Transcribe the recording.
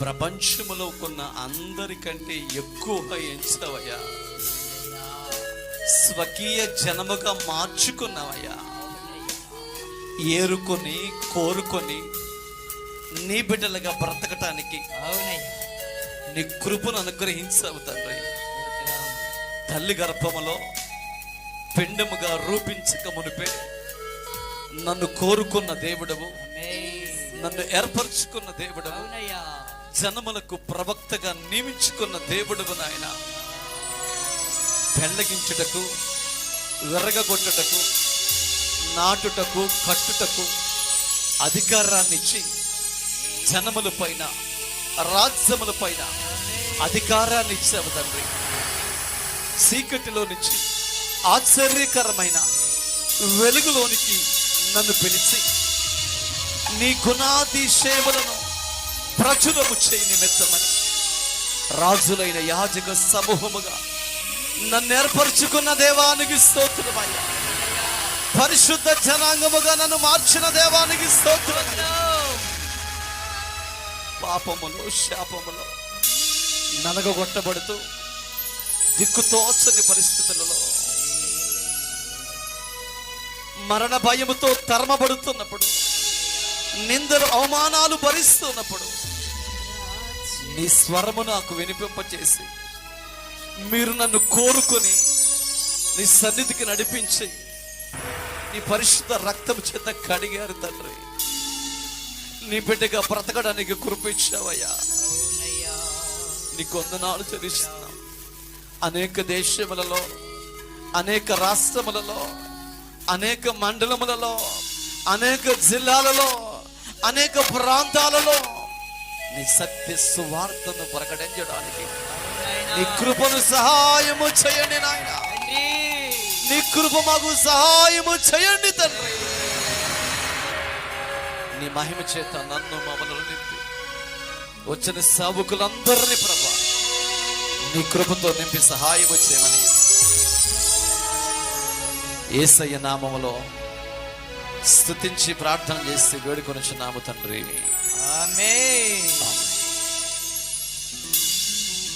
ప్రపంచములో కొన్న అందరికంటే ఎక్కువగా ఎంచవయ్యా. స్వకీయ జనముగా మార్చుకున్నావయ్యా. ఏరుకొని కోరుకొని నీ బిడ్డలుగా బ్రతకటానికి నీ కృపను అనుగ్రహించావు తండ్రి. తల్లి గర్భములో పిండముగా రూపించక మునిపే నన్ను కోరుకున్న దేవుడవు, నన్ను ఏర్పరచుకున్న దేవుడవు, జనములకు ప్రవక్తగా నియమించుకున్న దేవుడవు నాయన. పెళ్లగించుటకు, విరగగొట్టుటకు, నాటుటకు, కట్టుటకు అధికారాన్ని ఇచ్చి జనముల పైన, రాజ్యముల పైన అధికారాన్ని ఇచ్చావు తండ్రి. చీకటిలో నుంచి ఆశ్చర్యకరమైన వెలుగులోనికి నన్ను పిలిచి నీ గుణాతిశయములను ప్రచురము చేయి నిమిత్తమని రాజులైన యాజక సమూహముగా నన్ను ఏర్పరచుకున్న దేవానికి స్తోత్రమయ్యా. పరిశుద్ధ జనాంగముగా నన్ను మార్చిన దేవానికి స్తోత్రం. పాపములో శాపములో నలగొట్టబడుతూ దిక్కుతోచని పరిస్థితులలో మరణ భయముతో తరమబడుతున్నప్పుడు, నిందలు అవమానాలు భరిస్తున్నప్పుడు నీ స్వరము నాకు వినిపింపచేసి మీరు నన్ను కోరుకొని నీ సన్నిధికి నడిపించి నీ పరిశుద్ధ రక్తం చేత కడిగారు తండ్రి. నీ బిడ్డగా బ్రతకడానికి కృపించావయ్యా. నీ వందనాలు చెల్లిస్తున్నాం. అనేక దేశములలో, అనేక రాష్ట్రములలో, అనేక మండలములలో, అనేక జిల్లాలలో, అనేక ప్రాంతాలలో నీ సత్య సువార్తను ప్రకటించడానికి నీ కృపను సహాయము చేయండి నాయన. నీ కృప మాకు సహాయము చేయండి తండ్రి. నీ మహిమ చేత నన్ను మమ్మల్ని నింపి వచ్చిన సేవకులందరినీ ప్రభా నీ కృపతో నింపి సహాయము చేయమని యేసయ్య నామములో స్తుతించి ప్రార్థన చేసి వేడుకొనుచున్నాము తండ్రి. ఆమేన్.